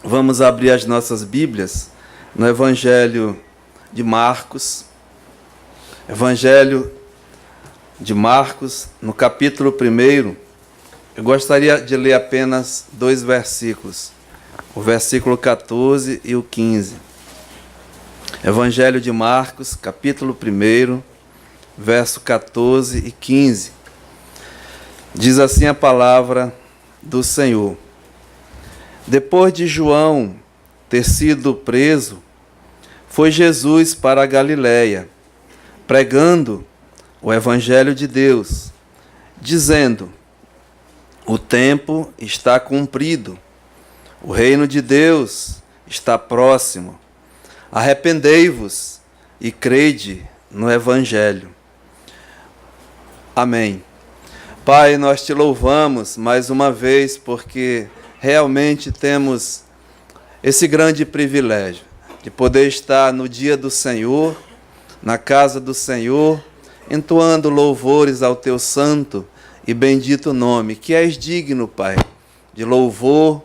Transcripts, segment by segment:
Vamos abrir as nossas Bíblias no Evangelho de Marcos. Evangelho de Marcos, no capítulo 1. Eu gostaria de ler apenas 2 versículos, o versículo 14 e o 15. Evangelho de Marcos, capítulo 1, verso 14 e 15. Diz assim a palavra do Senhor. Depois de João ter sido preso, foi Jesus para a Galiléia, pregando o Evangelho de Deus, dizendo: o tempo está cumprido, o reino de Deus está próximo. Arrependei-vos e crede no Evangelho. Amém. Pai, nós te louvamos mais uma vez porque realmente temos esse grande privilégio de poder estar no dia do Senhor, na casa do Senhor, entoando louvores ao teu santo e bendito nome, que és digno, Pai, de louvor,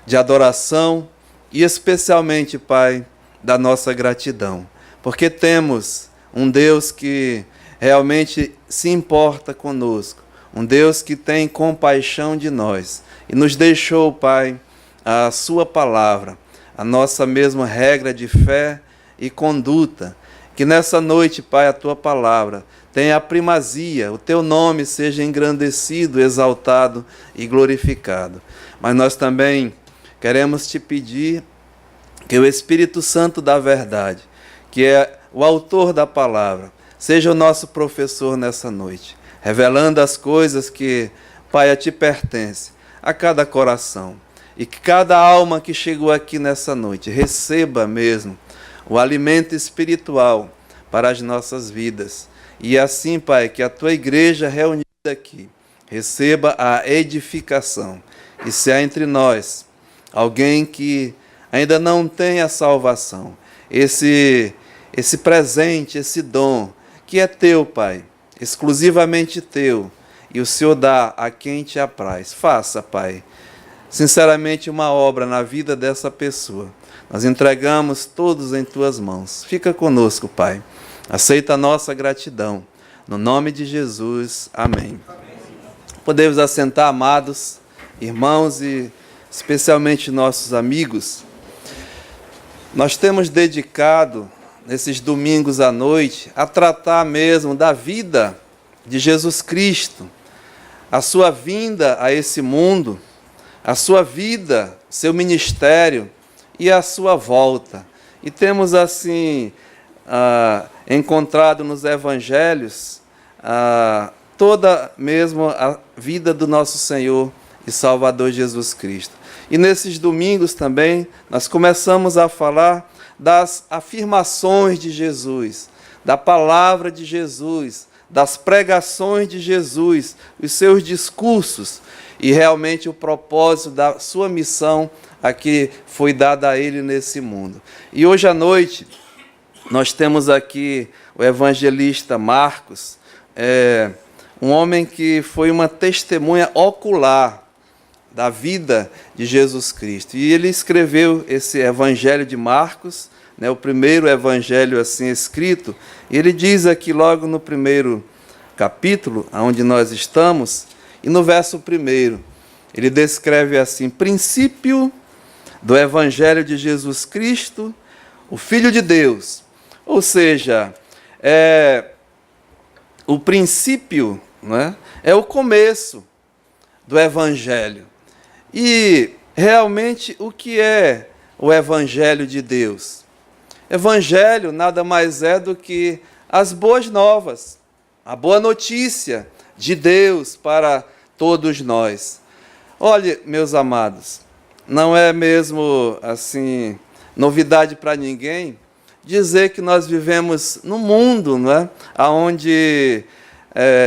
de adoração e especialmente, Pai, da nossa gratidão, porque temos um Deus que realmente se importa conosco, um Deus que tem compaixão de nós e nos deixou, Pai, a sua palavra, a nossa mesma regra de fé e conduta. Que nessa noite, Pai, a tua palavra tenha a primazia, o teu nome seja engrandecido, exaltado e glorificado. Mas nós também queremos te pedir que o Espírito Santo da verdade, que é o autor da palavra, seja o nosso professor nessa noite, revelando as coisas que, Pai, a ti pertence, a cada coração. E que cada alma que chegou aqui nessa noite receba mesmo o alimento espiritual para as nossas vidas. E assim, Pai, que a tua igreja reunida aqui receba a edificação. E se há entre nós alguém que ainda não tem a salvação, esse presente, esse dom, que é teu, Pai, exclusivamente teu, e o Senhor dá a quem te apraz. Faça, Pai, sinceramente uma obra na vida dessa pessoa. Nós entregamos todos em tuas mãos. Fica conosco, Pai. Aceita a nossa gratidão. No nome de Jesus. Amém. Podemos assentar, amados irmãos e especialmente nossos amigos. Nós temos dedicado nesses domingos à noite a tratar mesmo da vida de Jesus Cristo, a sua vinda a esse mundo, a sua vida, seu ministério e a sua volta. E temos assim encontrado nos evangelhos toda mesmo a vida do nosso Senhor e Salvador Jesus Cristo. E nesses domingos também nós começamos a falar das afirmações de Jesus, da palavra de Jesus, das pregações de Jesus, os seus discursos e realmente o propósito da sua missão a que foi dada a ele nesse mundo. E hoje à noite nós temos aqui o evangelista Marcos, um homem que foi uma testemunha ocular da vida de Jesus Cristo. E ele escreveu esse Evangelho de Marcos, o primeiro evangelho assim escrito, e ele diz aqui logo no primeiro capítulo, onde nós estamos, e no verso 1, ele descreve assim: princípio do Evangelho de Jesus Cristo, o Filho de Deus. Ou seja, o princípio, é o começo do Evangelho. E realmente o que é o Evangelho de Deus? Evangelho nada mais é do que as boas novas, a boa notícia de Deus para todos nós. Olhe, meus amados, não é mesmo assim novidade para ninguém dizer que nós vivemos num mundo, onde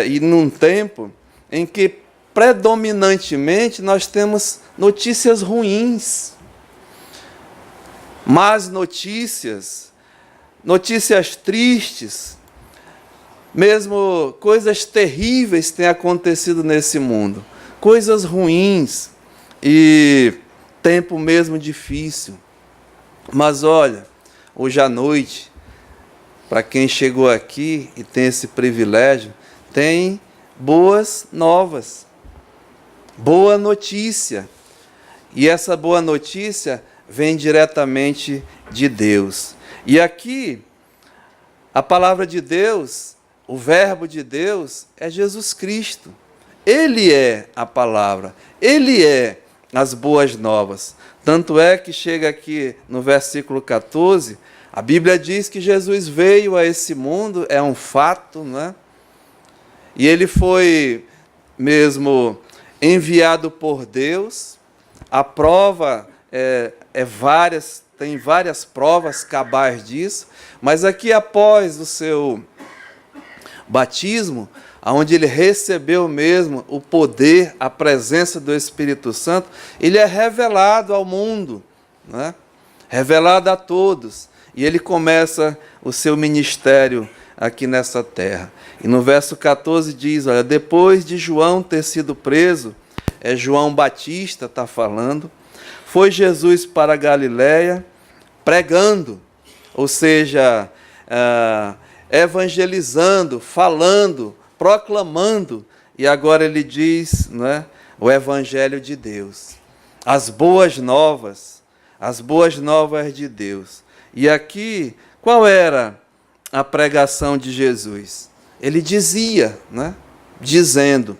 e num tempo em que predominantemente nós temos notícias ruins, más notícias, notícias tristes, mesmo coisas terríveis têm acontecido nesse mundo, coisas ruins. E tempo mesmo difícil. Mas olha, hoje à noite, para quem chegou aqui e tem esse privilégio, tem boas novas, boa notícia. E essa boa notícia vem diretamente de Deus. E aqui, a palavra de Deus, o verbo de Deus é Jesus Cristo. Ele é a palavra, Ele é as boas novas. Tanto é que chega aqui no versículo 14, a Bíblia diz que Jesus veio a esse mundo, é um fato, não é? E Ele foi mesmo enviado por Deus. A prova tem várias provas cabais disso, mas aqui após o seu batismo, onde ele recebeu mesmo o poder, a presença do Espírito Santo, ele é revelado ao mundo, né? Revelado a todos. E ele começa o seu ministério aqui nessa terra. E no verso 14 diz, olha, depois de João ter sido preso, João Batista está falando, foi Jesus para a Galiléia pregando, ou seja, evangelizando, falando, proclamando, e agora ele diz, né, o Evangelho de Deus, as boas novas de Deus. E aqui, qual era a pregação de Jesus? Ele dizia, né, dizendo,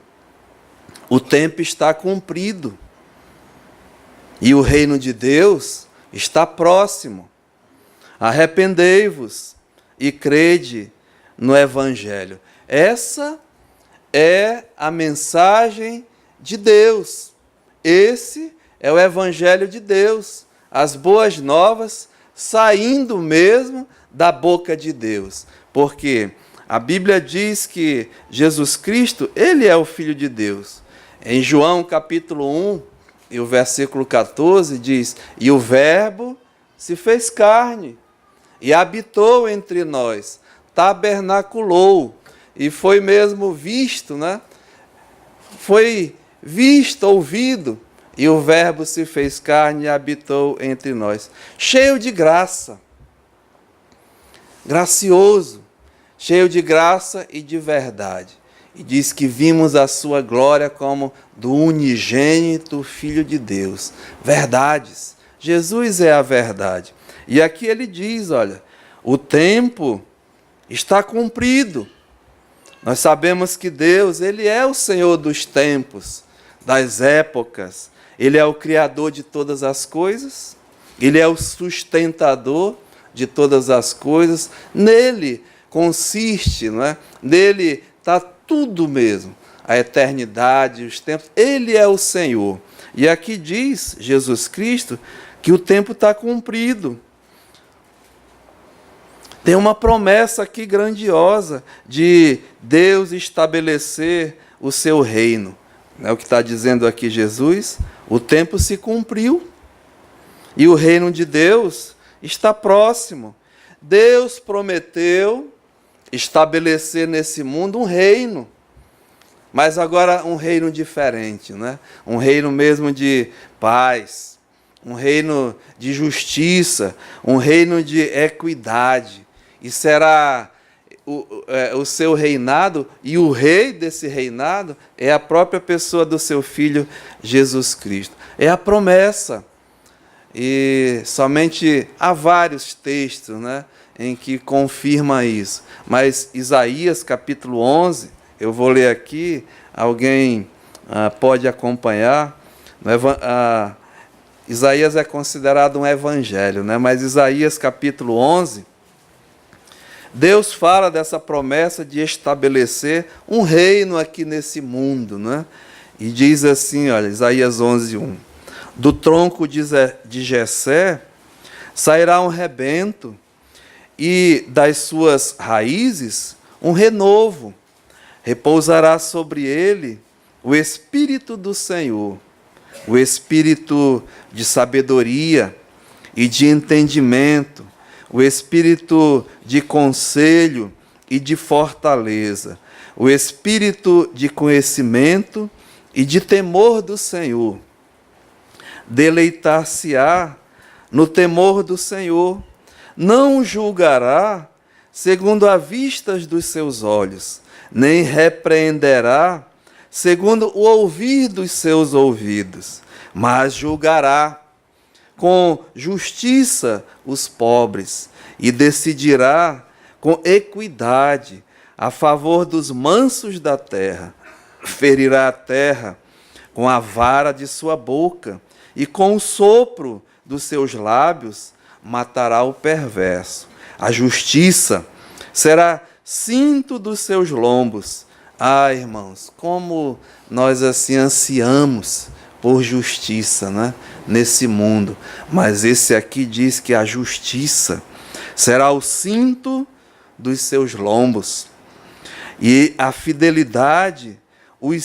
o tempo está cumprido, e o reino de Deus está próximo. Arrependei-vos e crede no Evangelho. Essa é a mensagem de Deus. Esse é o Evangelho de Deus. As boas novas saindo mesmo da boca de Deus. Porque a Bíblia diz que Jesus Cristo, Ele é o Filho de Deus. Em João capítulo 1, e o versículo 14 diz, e o Verbo se fez carne e habitou entre nós, tabernaculou, e foi mesmo visto, né? Foi visto, ouvido, e o Verbo se fez carne e habitou entre nós. Cheio de graça, gracioso, cheio de graça e de verdade. E diz que vimos a sua glória como do unigênito Filho de Deus. Verdades. Jesus é a verdade. E aqui ele diz, olha, o tempo está cumprido. Nós sabemos que Deus, Ele é o Senhor dos tempos, das épocas. Ele é o Criador de todas as coisas. Ele é o sustentador de todas as coisas. Nele consiste, não é? Nele está tudo mesmo. A eternidade, os tempos. Ele é o Senhor. E aqui diz Jesus Cristo que o tempo está cumprido. Tem uma promessa aqui grandiosa de Deus estabelecer o seu reino. É o que está dizendo aqui Jesus. O tempo se cumpriu. E o reino de Deus está próximo. Deus prometeu estabelecer nesse mundo um reino. Mas agora um reino diferente, né? Um reino mesmo de paz, um reino de justiça, um reino de equidade. E será o seu reinado, e o rei desse reinado é a própria pessoa do seu Filho Jesus Cristo. É a promessa. E somente há vários textos, né, em que confirma isso. Mas Isaías capítulo 11, eu vou ler aqui, alguém pode acompanhar. Isaías é considerado um evangelho, né? Mas Isaías capítulo 11, Deus fala dessa promessa de estabelecer um reino aqui nesse mundo, né? E diz assim, olha, Isaías 11, 1. Do tronco de Jessé sairá um rebento, e das suas raízes um renovo. Repousará sobre ele o Espírito do Senhor, o Espírito de sabedoria e de entendimento, o Espírito de conselho e de fortaleza, o Espírito de conhecimento e de temor do Senhor. deleitar-se-á no temor do Senhor, não julgará segundo a vista dos seus olhos, nem repreenderá segundo o ouvir dos seus ouvidos, mas julgará com justiça os pobres e decidirá com equidade a favor dos mansos da terra. Ferirá a terra com a vara de sua boca e com o sopro dos seus lábios matará o perverso. A justiça será cinto dos seus lombos. Ah, irmãos, como nós assim ansiamos por justiça, né, nesse mundo. Mas esse aqui diz que a justiça será o cinto dos seus lombos. E a fidelidade, o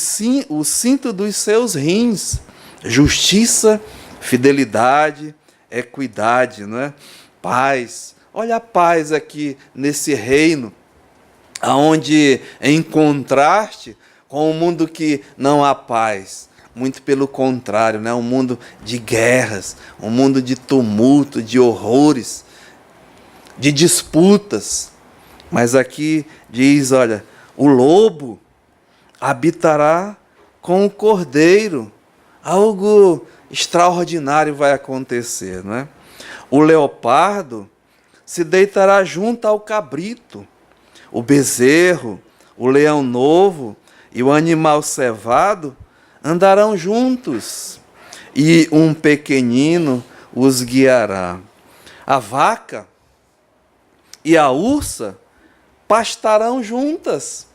cinto dos seus rins. Justiça, fidelidade, equidade, né? Paz. Olha a paz aqui nesse reino, onde em contraste com o mundo que não há paz. Muito pelo contrário, né? Um mundo de guerras, um mundo de tumulto, de horrores, de disputas. Mas aqui diz, olha, o lobo habitará com o cordeiro. Algo extraordinário vai acontecer, não é? O leopardo se deitará junto ao cabrito. O bezerro, o leão novo e o animal cevado andarão juntos, e um pequenino os guiará. A vaca e a ursa pastarão juntas,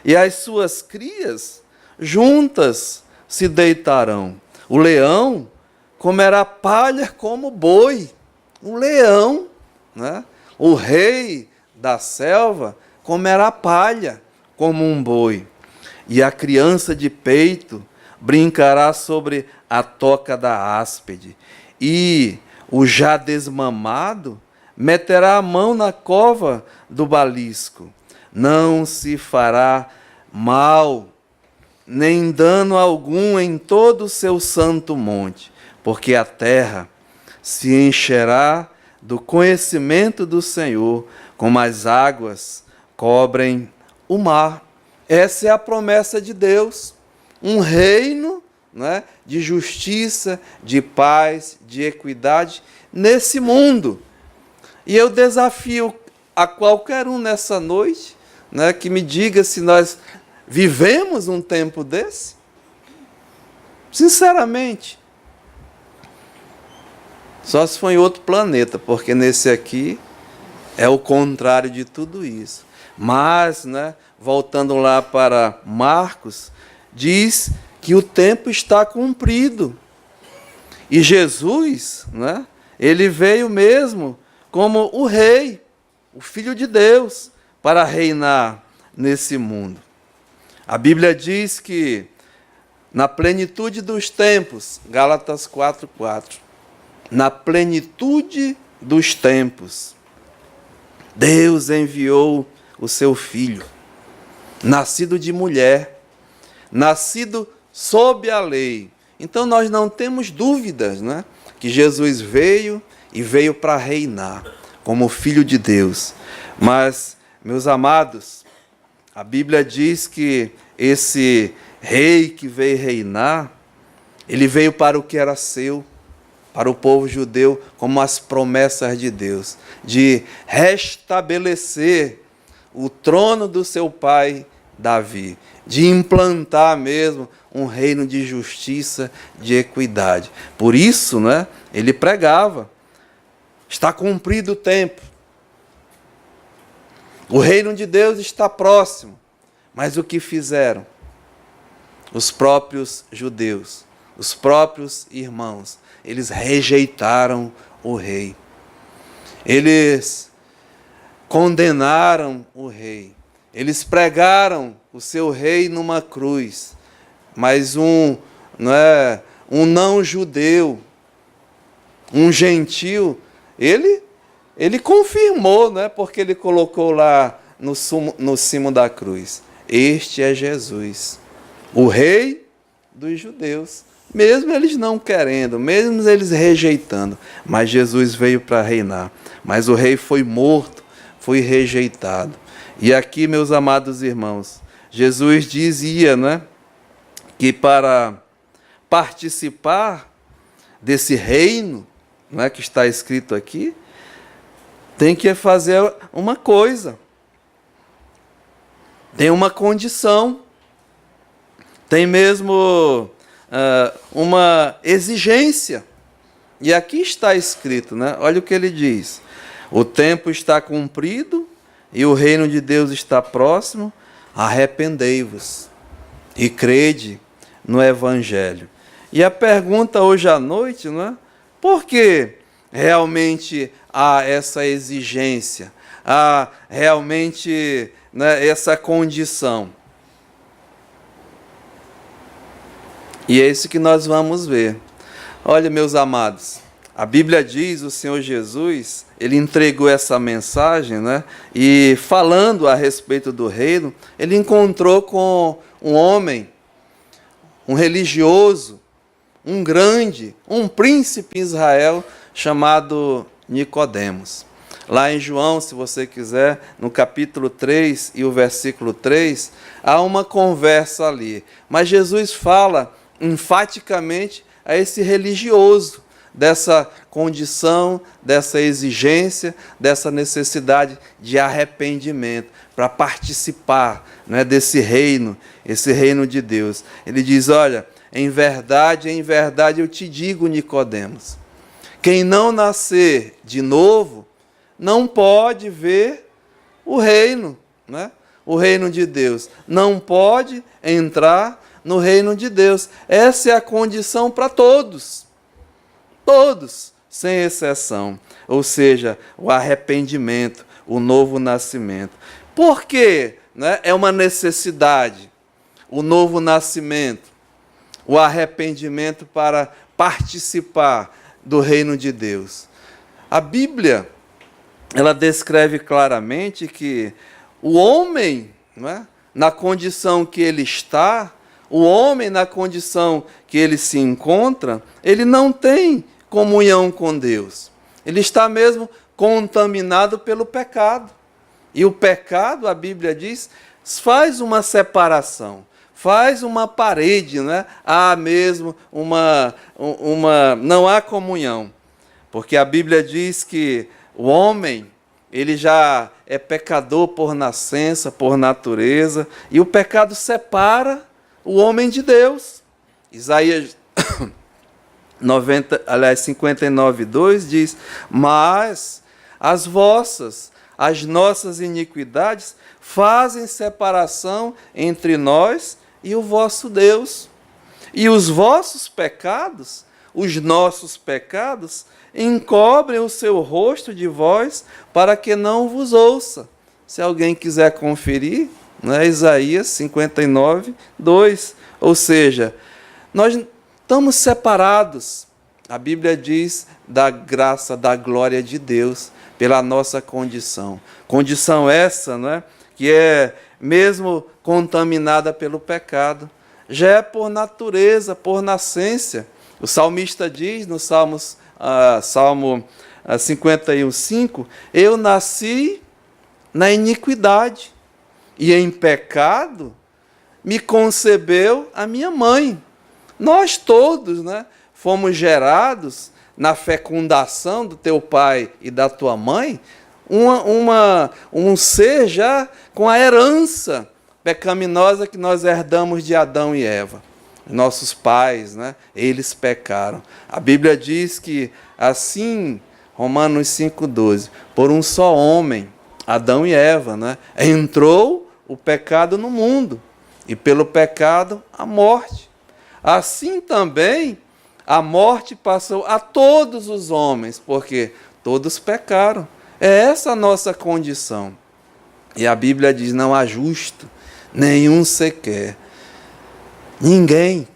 e as suas crias juntas se deitarão. O leão comerá palha como boi. O leão, né? O rei da selva comerá palha como um boi. E a criança de peito brincará sobre a toca da áspide. E o já desmamado meterá a mão na cova do balisco. Não se fará mal, nem dano algum em todo o seu santo monte, porque a terra se encherá do conhecimento do Senhor, como as águas cobrem o mar. Essa é a promessa de Deus, um reino, né, de justiça, de paz, de equidade nesse mundo. E eu desafio a qualquer um nessa noite, né, que me diga se nós vivemos um tempo desse. Sinceramente, só se for em outro planeta, porque nesse aqui é o contrário de tudo isso. Mas, né, voltando lá para Marcos, diz que o tempo está cumprido. E Jesus, né, ele veio mesmo como o rei, o Filho de Deus, para reinar nesse mundo. A Bíblia diz que na plenitude dos tempos, Gálatas 4:4, na plenitude dos tempos, Deus enviou o seu Filho, nascido de mulher, nascido sob a lei. Então nós não temos dúvidas, né, que Jesus veio e veio para reinar como Filho de Deus. Mas, meus amados, a Bíblia diz que esse rei que veio reinar, ele veio para o que era seu, para o povo judeu, como as promessas de Deus, de restabelecer o trono do seu pai Davi, de implantar mesmo um reino de justiça, de equidade. Por isso, né, ele pregava, está cumprido o tempo, o reino de Deus está próximo. Mas o que fizeram? Os próprios judeus, os próprios irmãos, eles rejeitaram o rei. Um condenaram o rei. Eles pregaram o seu rei numa cruz. Mas um não judeu, um gentil, ele confirmou, né, porque ele colocou lá no cimo da cruz: este é Jesus, o rei dos judeus, mesmo eles não querendo, mesmo eles rejeitando. Mas Jesus veio para reinar. Mas o rei foi morto, foi rejeitado. E aqui, meus amados irmãos, Jesus dizia, né, que para participar desse reino, né, que está escrito aqui, tem que fazer uma coisa. Tem uma condição. Tem mesmo uma exigência. E aqui está escrito, né? Olha o que ele diz. O tempo está cumprido e o reino de Deus está próximo. Arrependei-vos e crede no Evangelho. E a pergunta hoje à noite, não é? Por que realmente há essa exigência? Há realmente, né, essa condição? E é isso que nós vamos ver. Olha, meus amados, a Bíblia diz, o Senhor Jesus, ele entregou essa mensagem, né? E falando a respeito do reino, ele encontrou com um homem, um religioso, um grande, um príncipe em Israel, chamado Nicodemos. Lá em João, se você quiser, no capítulo 3 e o versículo 3, há uma conversa ali. Mas Jesus fala enfaticamente a esse religioso, dessa condição, dessa exigência, dessa necessidade de arrependimento, para participar, né, desse reino, esse reino de Deus. Ele diz, olha, em verdade eu te digo, Nicodemos, quem não nascer de novo, não pode ver o reino, né? O reino de Deus. Não pode entrar no reino de Deus. Essa é a condição para todos. Todos, sem exceção. Ou seja, o arrependimento, o novo nascimento. Por quê? Né? É uma necessidade. O novo nascimento, o arrependimento para participar do reino de Deus. A Bíblia, ela descreve claramente que o homem, não é, na condição que ele está, o homem na condição que ele se encontra, ele não tem comunhão com Deus. Ele está mesmo contaminado pelo pecado. E o pecado, a Bíblia diz, faz uma separação, faz uma parede, né? Há mesmo não há comunhão. Porque a Bíblia diz que o homem, ele já é pecador por nascença, por natureza, e o pecado separa o homem de Deus. Isaías 59:2 diz, mas as nossas iniquidades fazem separação entre nós e o vosso Deus. E os vossos pecados, os nossos pecados, encobrem o seu rosto de vós, para que não vos ouça. Se alguém quiser conferir, né, Isaías 59:2. Ou seja, nós estamos separados. A Bíblia diz da graça, da glória de Deus, pela nossa condição. Condição essa, né, que é mesmo contaminada pelo pecado. Já é por natureza, por nascença. O salmista diz no Salmo 51:5, eu nasci na iniquidade, e em pecado me concebeu a minha mãe. Nós todos, né, fomos gerados na fecundação do teu pai e da tua mãe, um ser já com a herança pecaminosa que nós herdamos de Adão e Eva. Nossos pais, né, eles pecaram. A Bíblia diz que assim, Romanos 5:12, por um só homem, Adão e Eva, né, entrou o pecado no mundo, e pelo pecado a morte. Assim também a morte passou a todos os homens, porque todos pecaram. É essa a nossa condição. E a Bíblia diz, não há justo, nenhum sequer. Ninguém.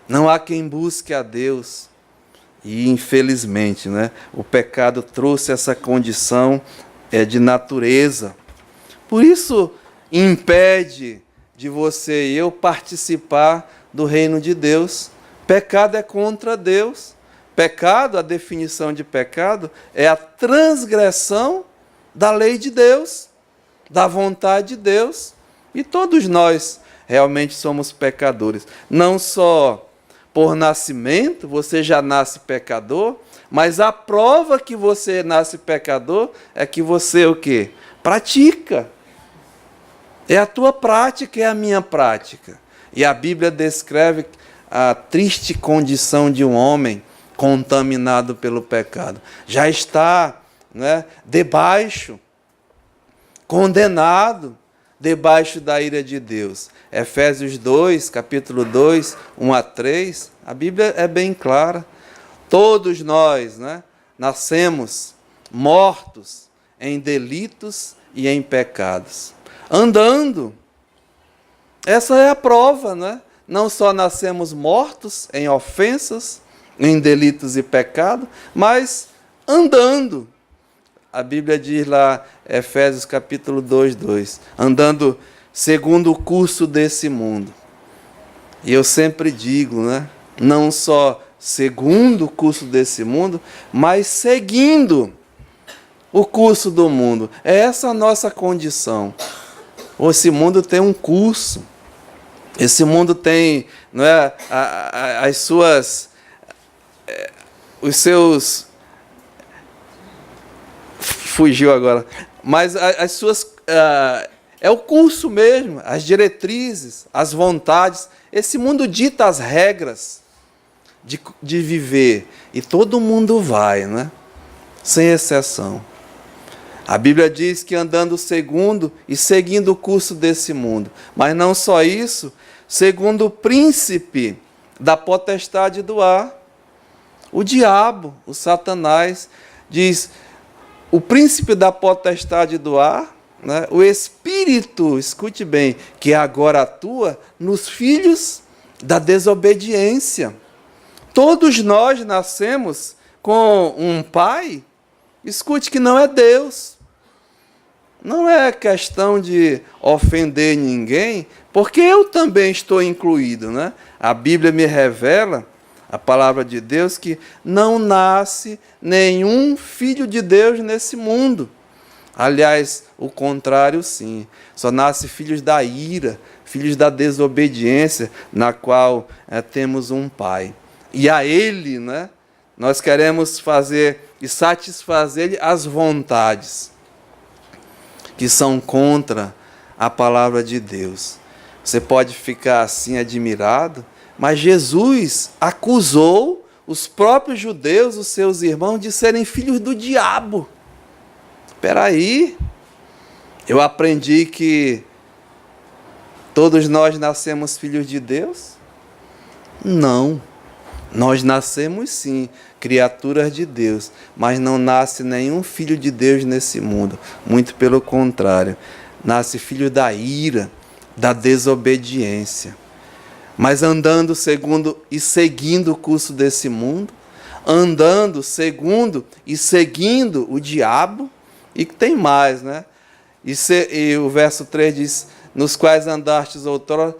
Não há quem busque a Deus. E infelizmente, né, o pecado trouxe essa condição de natureza. Por isso impede de você e eu participar do reino de Deus. Pecado é contra Deus. Pecado, a definição de pecado, é a transgressão da lei de Deus, da vontade de Deus. E todos nós realmente somos pecadores. Não só por nascimento, você já nasce pecador, mas a prova que você nasce pecador é que você o quê? Pratica. É a tua prática, é a minha prática. E a Bíblia descreve a triste condição de um homem contaminado pelo pecado. Já está, né, debaixo, condenado, debaixo da ira de Deus. Efésios 2, capítulo 2, 1 a 3, a Bíblia é bem clara. Todos nós, né, nascemos mortos em delitos e em pecados. Andando. Essa é a prova, né? Não só nascemos mortos em ofensas, em delitos e pecado, mas andando. A Bíblia diz lá, Efésios capítulo 2, 2, andando segundo o curso desse mundo. E eu sempre digo, né? Não só segundo o curso desse mundo, mas seguindo o curso do mundo. É essa a nossa condição. Esse mundo tem um curso. Esse mundo tem, não é, as suas, os seus, fugiu agora, mas as suas, é o curso mesmo, as diretrizes, as vontades. Esse mundo dita as regras de viver, e todo mundo vai, né? Sem exceção. A Bíblia diz que andando segundo e seguindo o curso desse mundo. Mas não só isso, segundo o príncipe da potestade do ar, o diabo, o Satanás, diz, o príncipe da potestade do ar, né, o espírito, escute bem, que agora atua nos filhos da desobediência. Todos nós nascemos com um pai, escute, que não é Deus. Não é questão de ofender ninguém, porque eu também estou incluído, né? A Bíblia me revela, a palavra de Deus, que não nasce nenhum filho de Deus nesse mundo. Aliás, o contrário sim. Só nasce filhos da ira, filhos da desobediência, na qual temos um pai. E a ele, né, nós queremos fazer e satisfazer-lhe as vontades que são contra a palavra de Deus. Você pode ficar assim admirado, mas Jesus acusou os próprios judeus, os seus irmãos, de serem filhos do diabo. Espera aí, eu aprendi que todos nós nascemos filhos de Deus? Não. Nós nascemos sim, criaturas de Deus, mas não nasce nenhum filho de Deus nesse mundo. Muito pelo contrário, nasce filho da ira, da desobediência. Mas andando segundo e seguindo o curso desse mundo, andando segundo e seguindo o diabo, e tem mais, né? E o verso 3 diz, nos quais andastes outrora,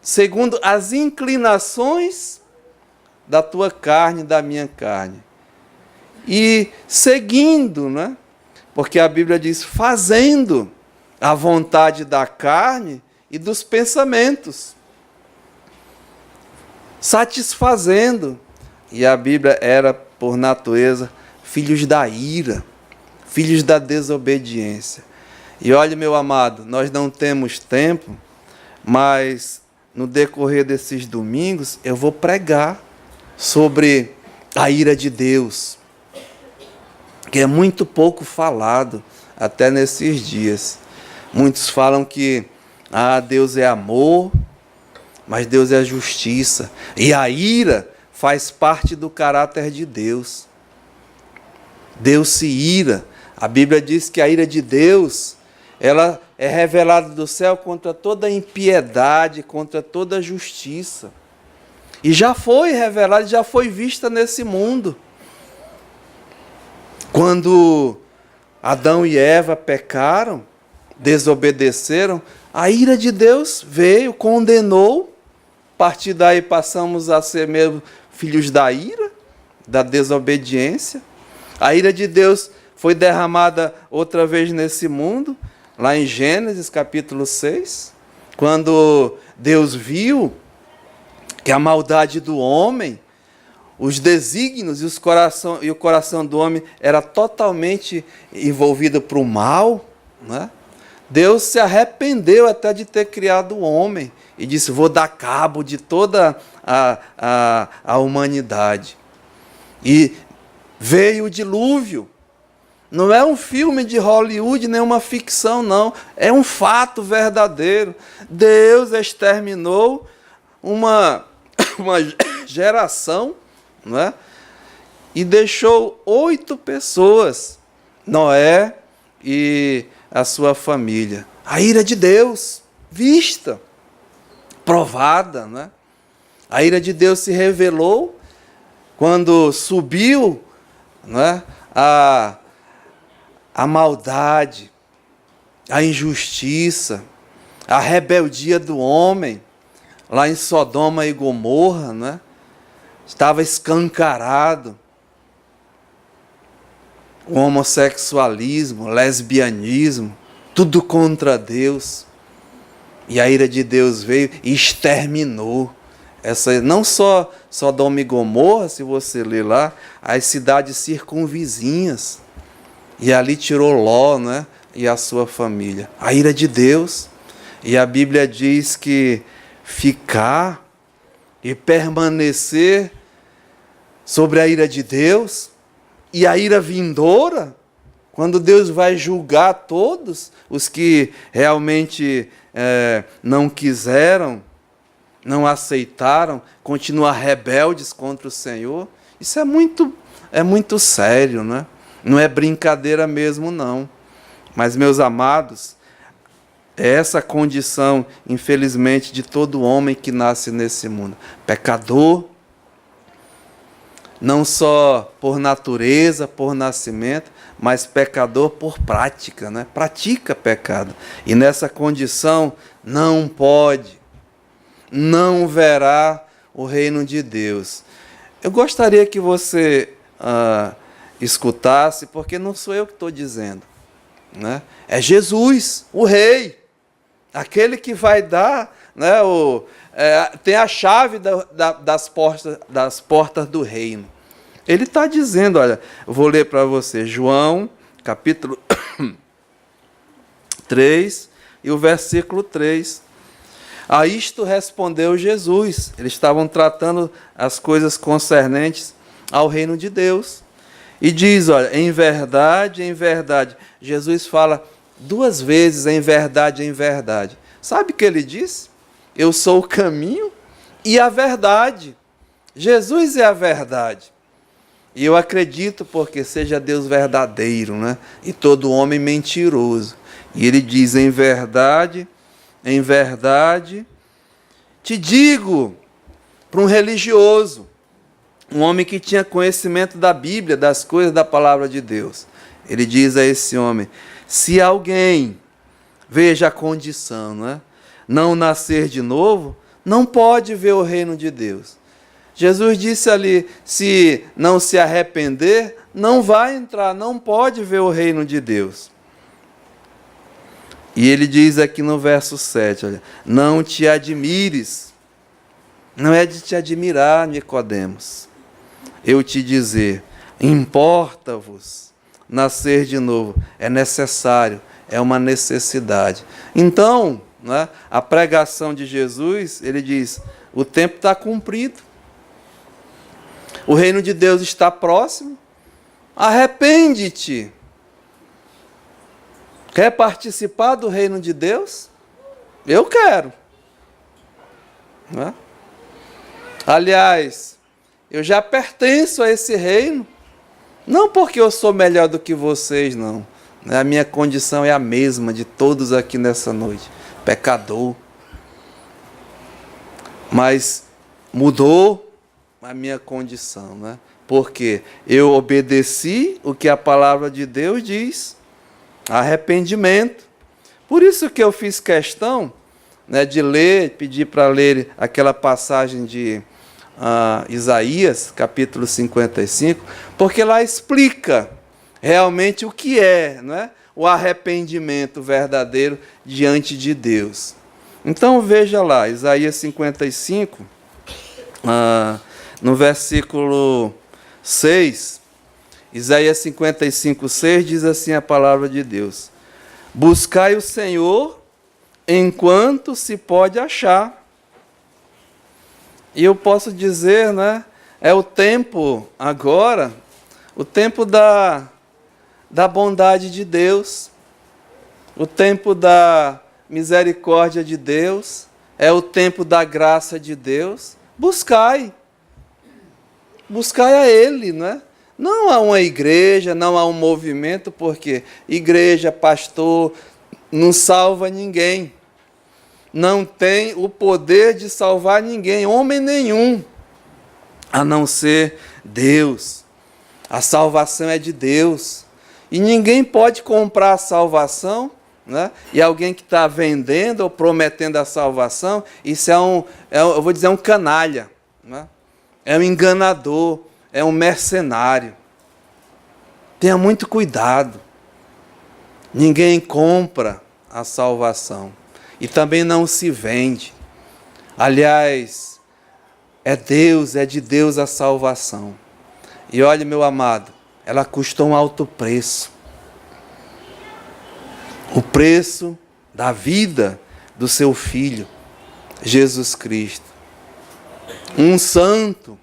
segundo as inclinações da tua carne e da minha carne. E seguindo, né? Porque a Bíblia diz, fazendo a vontade da carne e dos pensamentos. Satisfazendo. E a Bíblia era, por natureza, filhos da ira, filhos da desobediência. E olha, meu amado, nós não temos tempo, mas no decorrer desses domingos eu vou pregar sobre a ira de Deus, que é muito pouco falado até nesses dias. Muitos falam que Deus é amor, mas Deus é justiça. E a ira faz parte do caráter de Deus. Deus se ira. A Bíblia diz que a ira de Deus, ela é revelada do céu contra toda impiedade, contra toda justiça. E já foi revelada, já foi vista nesse mundo. Quando Adão e Eva pecaram, desobedeceram, a ira de Deus veio, condenou, partir daí passamos a ser mesmo filhos da ira, da desobediência. A ira de Deus foi derramada outra vez nesse mundo, lá em Gênesis capítulo 6, quando Deus viu que a maldade do homem, os desígnios e o coração do homem era totalmente envolvido para o mal, né? Deus se arrependeu até de ter criado o homem e disse: vou dar cabo de toda a humanidade. E veio o dilúvio. Não é um filme de Hollywood, nem uma ficção, não. É um fato verdadeiro. Deus exterminou uma geração, não é? E deixou 8 pessoas, Noé e a sua família. A ira de Deus, vista, provada, não é? A ira de Deus se revelou quando subiu, não é? A maldade, a injustiça, a rebeldia do homem, lá em Sodoma e Gomorra, né? Estava escancarado o homossexualismo, o lesbianismo, tudo contra Deus. E a ira de Deus veio e exterminou. Não só Sodoma e Gomorra, se você ler lá, as cidades circunvizinhas. E ali tirou Ló, né, e a sua família. A ira de Deus. E a Bíblia diz que ficar e permanecer sobre a ira de Deus e a ira vindoura, quando Deus vai julgar todos os que realmente não quiseram, não aceitaram, continuar rebeldes contra o Senhor, isso é muito sério, né? Não é brincadeira mesmo, não. Mas, meus amados, é essa condição, infelizmente, de todo homem que nasce nesse mundo. Pecador, não só por natureza, por nascimento, mas pecador por prática, né? Pratica pecado. E nessa condição não pode, não verá o reino de Deus. Eu gostaria que você escutasse, porque não sou eu que estou dizendo, né? É Jesus, o Rei, aquele que vai dar, né, tem a chave das portas do reino. Ele está dizendo, olha, eu vou ler para você, João, capítulo 3, e o versículo 3. A isto respondeu Jesus. Eles estavam tratando as coisas concernentes ao reino de Deus. E diz, olha, em verdade, Jesus fala 2 vezes, em verdade. Sabe o que ele disse? Eu sou o caminho e a verdade. Jesus é a verdade. E eu acredito porque seja Deus verdadeiro, né? E todo homem mentiroso. E ele diz, em verdade, te digo, para um religioso, um homem que tinha conhecimento da Bíblia, das coisas da palavra de Deus. Ele diz a esse homem, se alguém, veja a condição, né? Não nascer de novo, não pode ver o reino de Deus. Jesus disse ali, se não se arrepender, não vai entrar, não pode ver o reino de Deus. E ele diz aqui no verso 7, olha, não te admires. Não é de te admirar, Nicodemos. Eu te dizer, importa-vos nascer de novo. É necessário, é uma necessidade. Então, né, a pregação de Jesus, ele diz, o tempo está cumprido. O reino de Deus está próximo. Arrepende-te. Quer participar do reino de Deus? Eu quero. Né? Aliás, eu já pertenço a esse reino. Não porque eu sou melhor do que vocês, não. A minha condição é a mesma de todos aqui nessa noite. Pecador. Mas mudou a minha condição, né? Porque eu obedeci o que a palavra de Deus diz. Arrependimento. Por isso que eu fiz questão né, de ler, pedir para ler aquela passagem de Isaías, capítulo 55, porque lá explica realmente o que é, não é, o arrependimento verdadeiro diante de Deus. Então veja lá, Isaías 55, no versículo 6, Isaías 55, 6 diz assim a palavra de Deus: buscai o Senhor enquanto se pode achar. E eu posso dizer, né, é o tempo agora, o tempo da bondade de Deus, o tempo da misericórdia de Deus, é o tempo da graça de Deus. Buscai a Ele, né? Não a uma igreja, não a um movimento, porque igreja, pastor, não salva ninguém. Não tem o poder de salvar ninguém, homem nenhum, a não ser Deus. A salvação é de Deus. E ninguém pode comprar a salvação, né? E alguém que está vendendo ou prometendo a salvação, isso eu vou dizer, um canalha, né? É um enganador, é um mercenário. Tenha muito cuidado. Ninguém compra a salvação. E também não se vende. Aliás, é de Deus a salvação. E olha, meu amado, ela custou um alto preço. O preço da vida do seu Filho, Jesus Cristo. Um santo,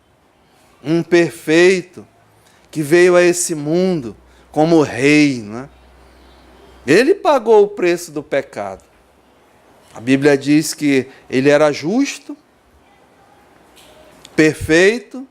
um perfeito, que veio a esse mundo como rei, né? Ele pagou o preço do pecado. A Bíblia diz que ele era justo, perfeito,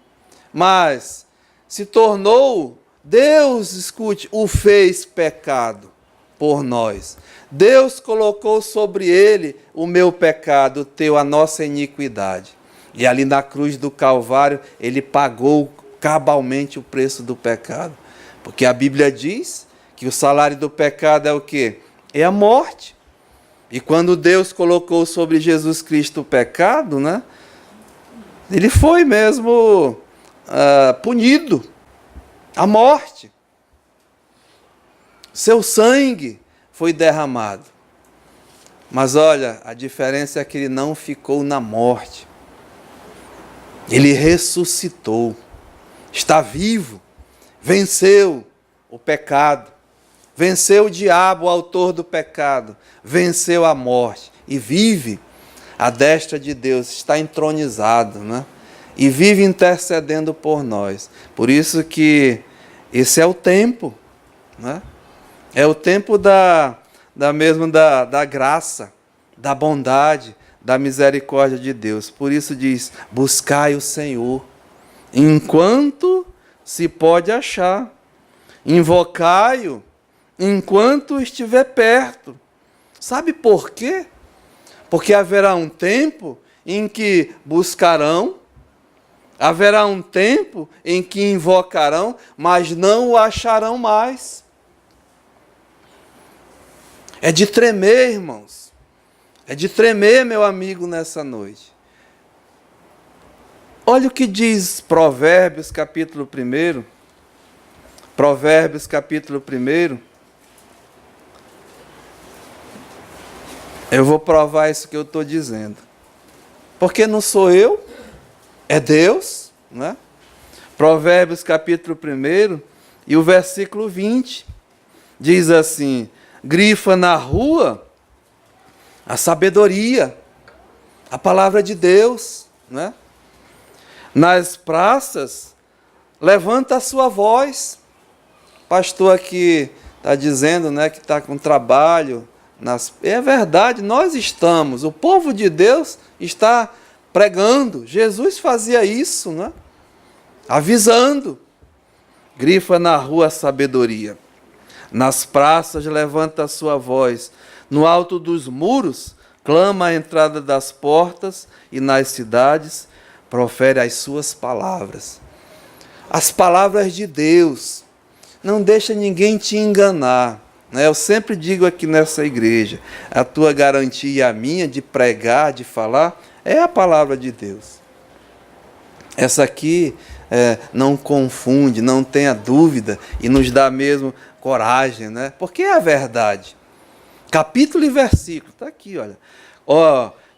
mas se tornou, Deus, escute, o fez pecado por nós. Deus colocou sobre ele o meu pecado, o teu, a nossa iniquidade. E ali na cruz do Calvário, ele pagou cabalmente o preço do pecado. Porque a Bíblia diz que o salário do pecado é o quê? É a morte. E quando Deus colocou sobre Jesus Cristo o pecado, né, ele foi mesmo punido, a morte. Seu sangue foi derramado. Mas olha, a diferença é que ele não ficou na morte. Ele ressuscitou, está vivo, venceu o pecado. Venceu o diabo, o autor do pecado, venceu a morte e vive à destra de Deus, está entronizado, né? E vive intercedendo por nós. Por isso que esse é o tempo, né? É o tempo da graça, da bondade, da misericórdia de Deus. Por isso diz, buscai o Senhor, enquanto se pode achar, invocai-o, enquanto estiver perto. Sabe por quê? Porque haverá um tempo em que buscarão, haverá um tempo em que invocarão, mas não o acharão mais. É de tremer, irmãos. É de tremer, meu amigo, nessa noite. Olha o que diz Provérbios, capítulo 1. Provérbios, capítulo 1. Eu vou provar isso que eu estou dizendo. Porque não sou eu, é Deus, né? Provérbios capítulo 1 e o versículo 20 diz assim: grifa na rua a sabedoria, a palavra de Deus, né? Nas praças, levanta a sua voz. Pastor aqui está dizendo, né, que está com trabalho. É verdade, nós estamos, o povo de Deus está pregando. Jesus fazia isso, né? Avisando. Grifa na rua a sabedoria. Nas praças levanta a sua voz. No alto dos muros clama a entrada das portas e nas cidades profere as suas palavras. As palavras de Deus. Não deixa ninguém te enganar. Eu sempre digo aqui nessa igreja, a tua garantia e a minha de pregar, de falar, é a palavra de Deus. Essa aqui não confunde, não tenha dúvida e nos dá mesmo coragem, né? Porque é a verdade. Capítulo e versículo, está aqui, olha.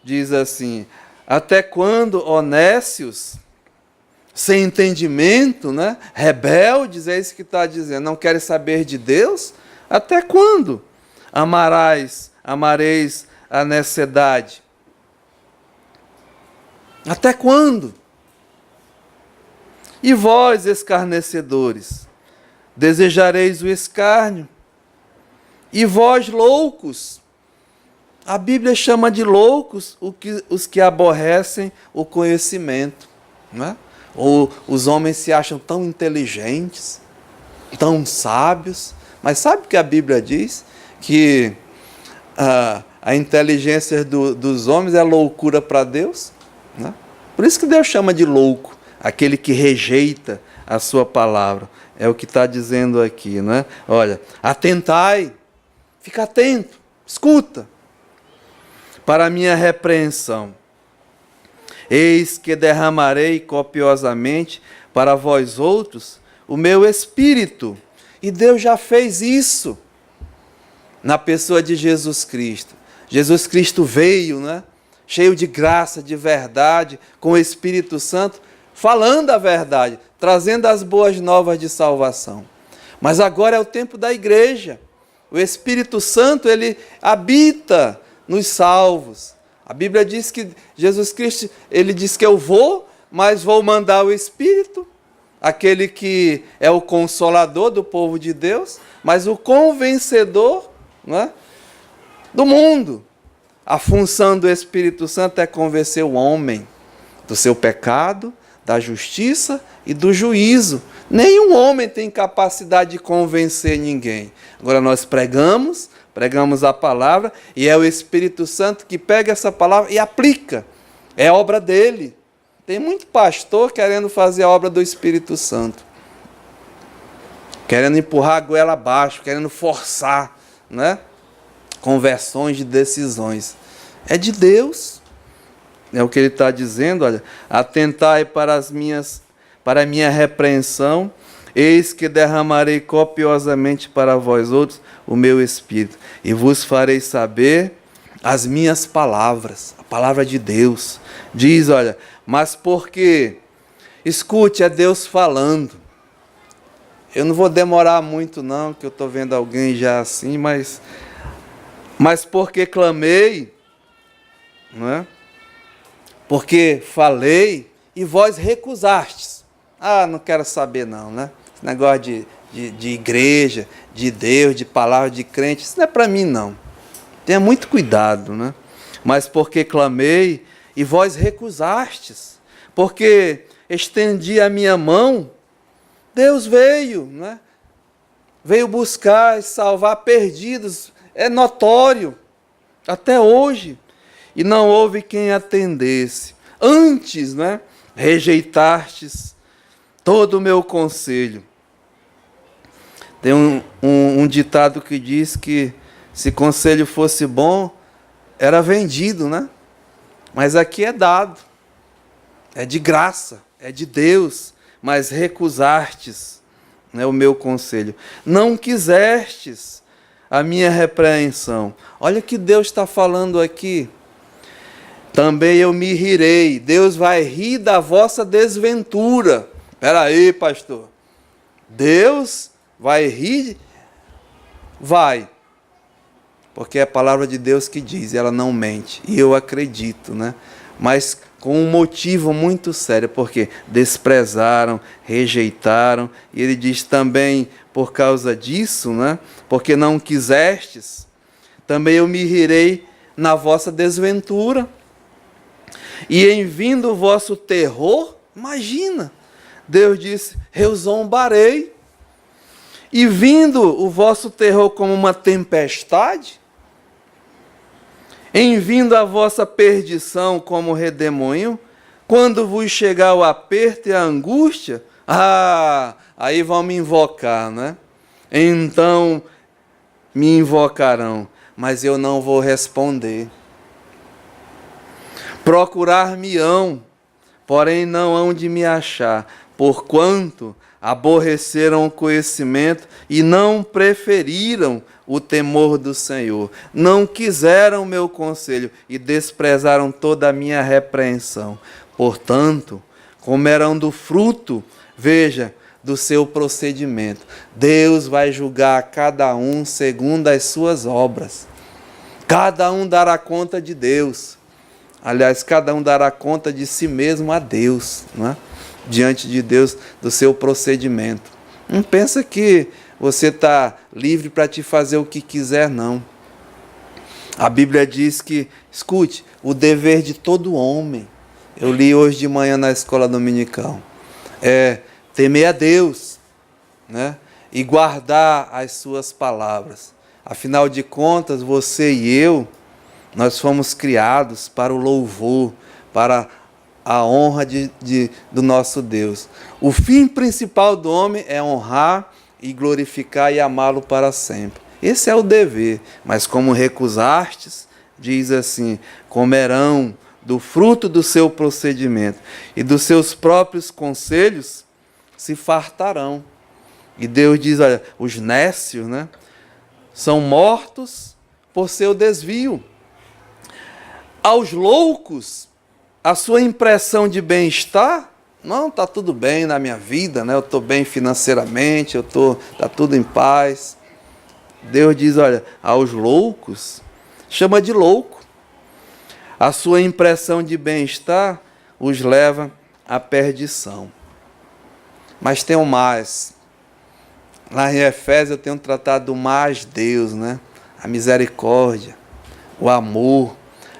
Diz assim, até quando, ó nécios, sem entendimento, né? Rebeldes, é isso que está dizendo, não querem saber de Deus? Até quando amareis a necessidade? Até quando? E vós, escarnecedores, desejareis o escárnio? E vós, loucos, a Bíblia chama de loucos os que aborrecem o conhecimento, não é? Ou os homens se acham tão inteligentes, tão sábios, mas sabe o que a Bíblia diz? Que a inteligência dos homens é loucura para Deus, né? Por isso que Deus chama de louco aquele que rejeita a sua palavra. É o que está dizendo aqui, né? Olha, atentai, fica atento, escuta, para a minha repreensão. Eis que derramarei copiosamente para vós outros o meu espírito. E Deus já fez isso na pessoa de Jesus Cristo. Jesus Cristo veio, né? Cheio de graça, de verdade, com o Espírito Santo, falando a verdade, trazendo as boas novas de salvação. Mas agora é o tempo da igreja. O Espírito Santo, ele habita nos salvos. A Bíblia diz que Jesus Cristo, ele diz que eu vou, mas vou mandar o Espírito, aquele que é o consolador do povo de Deus, mas o convencedor, né, do mundo. A função do Espírito Santo é convencer o homem do seu pecado, da justiça e do juízo. Nenhum homem tem capacidade de convencer ninguém. Agora nós pregamos a palavra e é o Espírito Santo que pega essa palavra e aplica. É obra dele. Tem muito pastor querendo fazer a obra do Espírito Santo, querendo empurrar a goela abaixo, querendo forçar, né? Conversões de decisões. É de Deus. É o que ele está dizendo, olha. Atentai para a minha repreensão, eis que derramarei copiosamente para vós outros o meu Espírito, e vos farei saber as minhas palavras, a palavra de Deus. Diz, olha, mas porque, escute, é Deus falando. Eu não vou demorar muito não, que eu estou vendo alguém já assim, mas porque clamei, não é? Porque falei e vós recusastes. Não quero saber não, né? Esse negócio de igreja, de Deus, de palavra de crente, isso não é para mim não. Tenha muito cuidado, né? Mas porque clamei e vós recusastes, porque estendi a minha mão, Deus veio, né? Veio buscar e salvar perdidos, é notório, até hoje. E não houve quem atendesse. Antes, né, rejeitastes todo o meu conselho. Tem um ditado que diz que se conselho fosse bom, era vendido, né? Mas aqui é dado. É de graça, é de Deus. Mas recusastes, né, o meu conselho. Não quisestes a minha repreensão. Olha o que Deus está falando aqui. Também eu me rirei. Deus vai rir da vossa desventura. Espera aí, pastor. Deus vai rir? Vai. Porque é a palavra de Deus que diz, ela não mente. E eu acredito, né? Mas com um motivo muito sério, porque desprezaram, rejeitaram. E ele diz também, por causa disso, né? Porque não quisestes, também eu me rirei na vossa desventura. E em vindo o vosso terror, imagina, Deus disse, eu zombarei. E vindo o vosso terror como uma tempestade, em vindo a vossa perdição como redemoinho, quando vos chegar o aperto e a angústia, aí vão me invocar, né? Então me invocarão, mas eu não vou responder. Procurar-me-ão, porém não hão de me achar, porquanto aborreceram o conhecimento e não preferiram o temor do Senhor. Não quiseram meu conselho e desprezaram toda a minha repreensão. Portanto, comerão do fruto, veja, do seu procedimento. Deus vai julgar cada um segundo as suas obras. Cada um dará conta de Deus. Aliás, cada um dará conta de si mesmo a Deus, não é? Diante de Deus, do seu procedimento. Não pensa que você está livre para te fazer o que quiser, não. A Bíblia diz que, escute, o dever de todo homem, eu li hoje de manhã na escola dominical, é temer a Deus, né? E guardar as suas palavras. Afinal de contas, você e eu, nós fomos criados para o louvor, para a honra do nosso Deus. O fim principal do homem é honrar e glorificar e amá-lo para sempre. Esse é o dever. Mas como recusastes, diz assim, comerão do fruto do seu procedimento e dos seus próprios conselhos se fartarão. E Deus diz, olha, os nécios, né, são mortos por seu desvio. Aos loucos, a sua impressão de bem-estar, não, está tudo bem na minha vida, né? Eu estou bem financeiramente, está tudo em paz. Deus diz, olha, aos loucos, chama de louco. A sua impressão de bem-estar os leva à perdição. Mas tem um mais. Lá em Efésios eu tenho tratado do mais Deus, né? A misericórdia, o amor,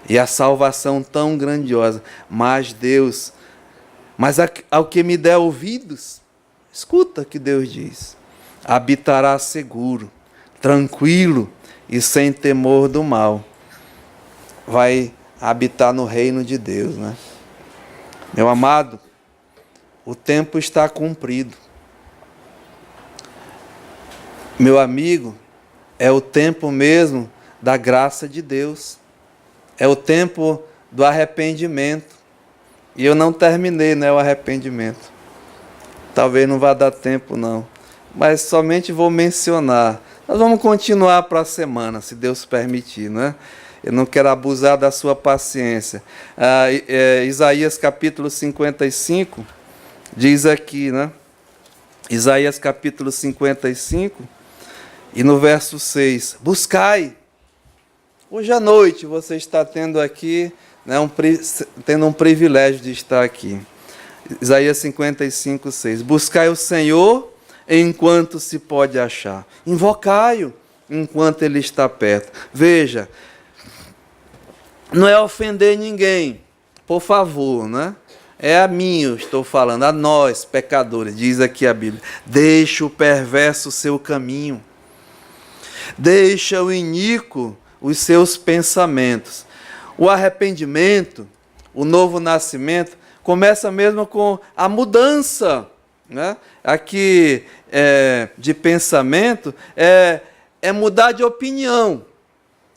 e a salvação tão grandiosa. Mas Deus, mas ao que me der ouvidos, escuta o que Deus diz. Habitará seguro, tranquilo e sem temor do mal. Vai habitar no reino de Deus, né? Meu amado, o tempo está cumprido. Meu amigo, é o tempo mesmo da graça de Deus. É o tempo do arrependimento. E eu não terminei, né, o arrependimento. Talvez não vá dar tempo, não. Mas somente vou mencionar. Nós vamos continuar para a semana, se Deus permitir, né? Eu não quero abusar da sua paciência. Isaías capítulo 55, diz aqui, né? Isaías capítulo 55, e no verso 6, buscai. Hoje à noite você está tendo aqui, né, tendo um privilégio de estar aqui. Isaías 55, 6. Buscai o Senhor enquanto se pode achar. Invocai-o enquanto Ele está perto. Veja, não é ofender ninguém, por favor, né? É a mim, eu estou falando, a nós, pecadores, diz aqui a Bíblia. Deixa o perverso o seu caminho. Deixa o iníquo os seus pensamentos. O arrependimento, o novo nascimento, começa mesmo com a mudança, né? Aqui, de pensamento, é mudar de opinião.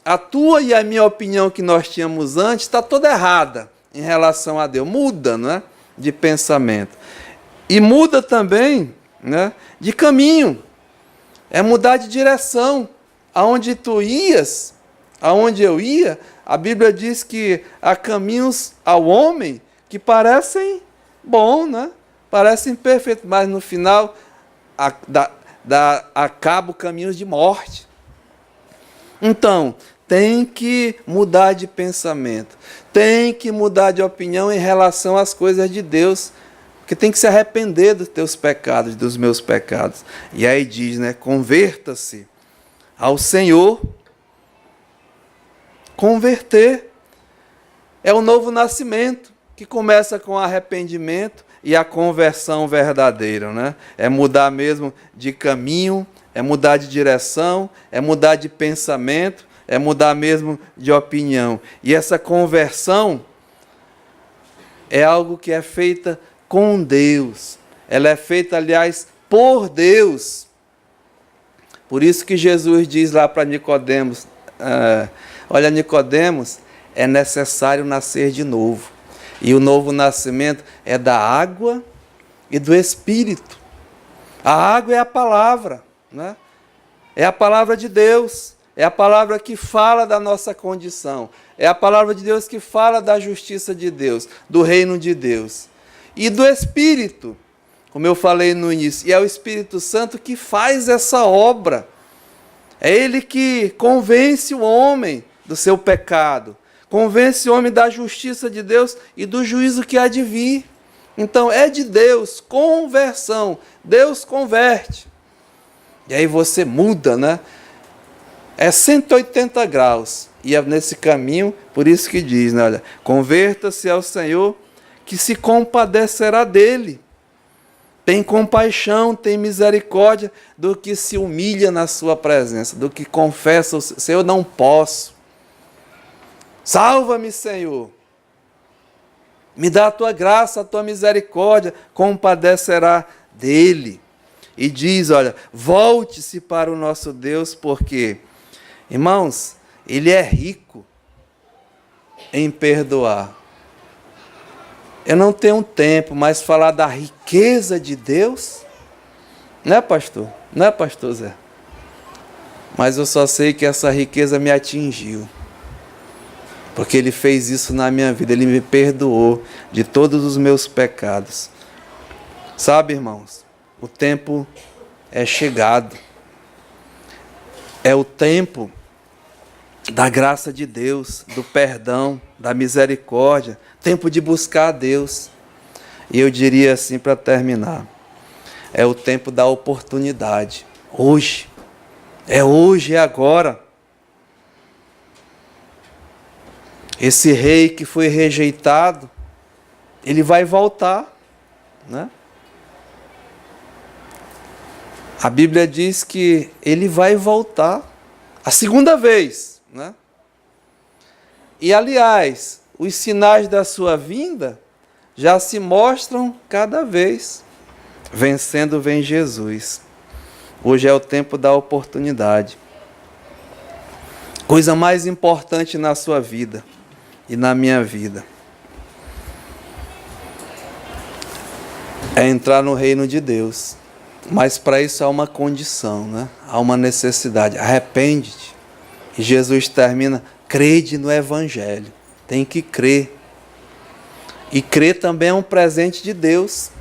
A tua e a minha opinião que nós tínhamos antes está toda errada em relação a Deus. Muda, né, de pensamento. E muda também, né, de caminho. É mudar de direção. Aonde tu ias, aonde eu ia, a Bíblia diz que há caminhos ao homem que parecem bons, né? Parecem perfeitos, mas no final acabam caminhos de morte. Então, tem que mudar de pensamento, tem que mudar de opinião em relação às coisas de Deus, porque tem que se arrepender dos teus pecados, dos meus pecados. E aí diz, né? Converta-se ao Senhor. Converter é o novo nascimento, que começa com arrependimento e a conversão verdadeira, né? É mudar mesmo de caminho, é mudar de direção, é mudar de pensamento, é mudar mesmo de opinião. E essa conversão é algo que é feita com Deus. Ela é feita, aliás, por Deus. Por isso que Jesus diz lá para Nicodemos, olha, Nicodemos, é necessário nascer de novo. E o novo nascimento é da água e do Espírito. A água é a palavra, né? É a palavra de Deus, é a palavra que fala da nossa condição, é a palavra de Deus que fala da justiça de Deus, do reino de Deus. E do Espírito, como eu falei no início, e é o Espírito Santo que faz essa obra. É Ele que convence o homem do seu pecado, convence o homem da justiça de Deus e do juízo que há de vir. Então é de Deus, conversão, Deus converte. E aí você muda, né? É 180 graus. E é nesse caminho, por isso que diz, né? Olha, converta-se ao Senhor, que se compadecerá dele. Tem compaixão, tem misericórdia do que se humilha na sua presença, do que confessa, Senhor, não posso. Salva-me, Senhor. Me dá a tua graça, a tua misericórdia, compadecerá dele. E diz, olha, volte-se para o nosso Deus, porque, irmãos, Ele é rico em perdoar. Eu não tenho tempo, mas falar da riqueza de Deus, não é, pastor? Não é, pastor Zé? Mas eu só sei que essa riqueza me atingiu. Porque Ele fez isso na minha vida, Ele me perdoou de todos os meus pecados. Sabe, irmãos? O tempo é chegado. É o tempo da graça de Deus, do perdão, da misericórdia. Tempo de buscar a Deus. E eu diria assim para terminar. É o tempo da oportunidade. Hoje. É hoje, é agora. Esse rei que foi rejeitado, ele vai voltar, né? A Bíblia diz que ele vai voltar a segunda vez, né? E, aliás, os sinais da sua vinda já se mostram cada vez. Vencendo vem Jesus. Hoje é o tempo da oportunidade. Coisa mais importante na sua vida e na minha vida é entrar no reino de Deus. Mas para isso há uma condição, né? Há uma necessidade. Arrepende-te. E Jesus termina, crede no Evangelho. Tem que crer. E crer também é um presente de Deus.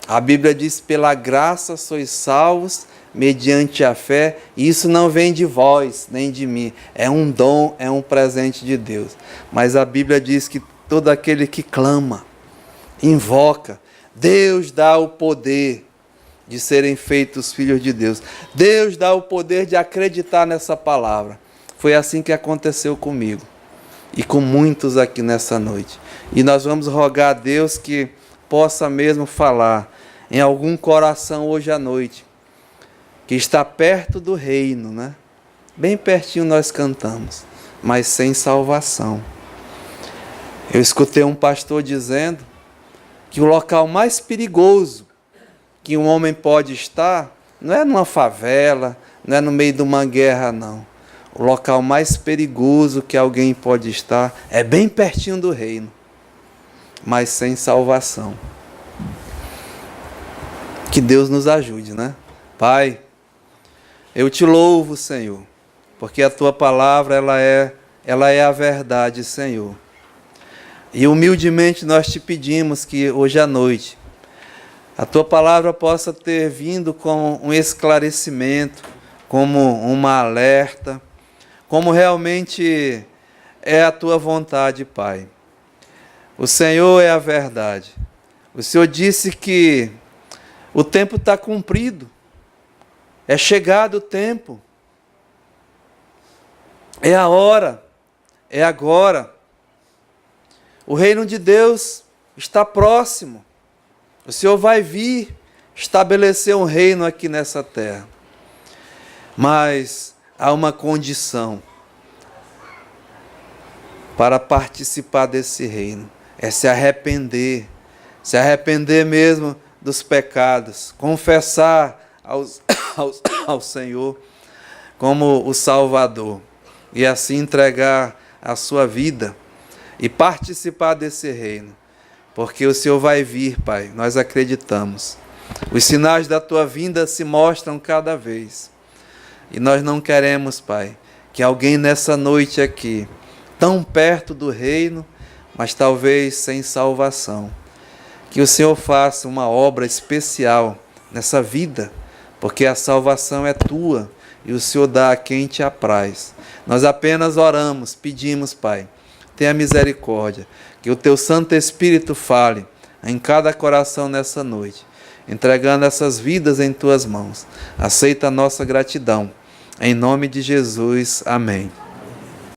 A Bíblia diz, pela graça sois salvos, mediante a fé. E isso não vem de vós, nem de mim. É um dom, é um presente de Deus. Mas a Bíblia diz que todo aquele que clama, invoca, Deus dá o poder de serem feitos filhos de Deus. Deus dá o poder de acreditar nessa palavra. Foi assim que aconteceu comigo e com muitos aqui nessa noite. E nós vamos rogar a Deus que possa mesmo falar em algum coração hoje à noite, que está perto do reino, né? Bem pertinho nós cantamos, mas sem salvação. Eu escutei um pastor dizendo que o local mais perigoso que um homem pode estar, não é numa favela, não é no meio de uma guerra, não. O local mais perigoso que alguém pode estar é bem pertinho do reino, mas sem salvação. Que Deus nos ajude, né? Pai, eu te louvo, Senhor, porque a tua palavra ela é a verdade, Senhor. E humildemente nós te pedimos que hoje à noite a tua palavra possa ter vindo com um esclarecimento, como uma alerta, como realmente é a tua vontade, Pai. O Senhor é a verdade. O Senhor disse que o tempo está cumprido. É chegado o tempo. É a hora. É agora. O reino de Deus está próximo. O Senhor vai vir estabelecer um reino aqui nessa terra. Mas há uma condição para participar desse reino. É se arrepender mesmo dos pecados, confessar ao Senhor como o Salvador e assim entregar a sua vida e participar desse reino, porque o Senhor vai vir, Pai, nós acreditamos. Os sinais da tua vinda se mostram cada vez e nós não queremos, Pai, que alguém nessa noite aqui, tão perto do reino, mas talvez sem salvação, que o Senhor faça uma obra especial nessa vida, porque a salvação é tua e o Senhor dá a quem te apraz. Nós apenas oramos, pedimos, Pai, tenha misericórdia, que o teu Santo Espírito fale em cada coração nessa noite, entregando essas vidas em tuas mãos. Aceita a nossa gratidão. Em nome de Jesus, amém.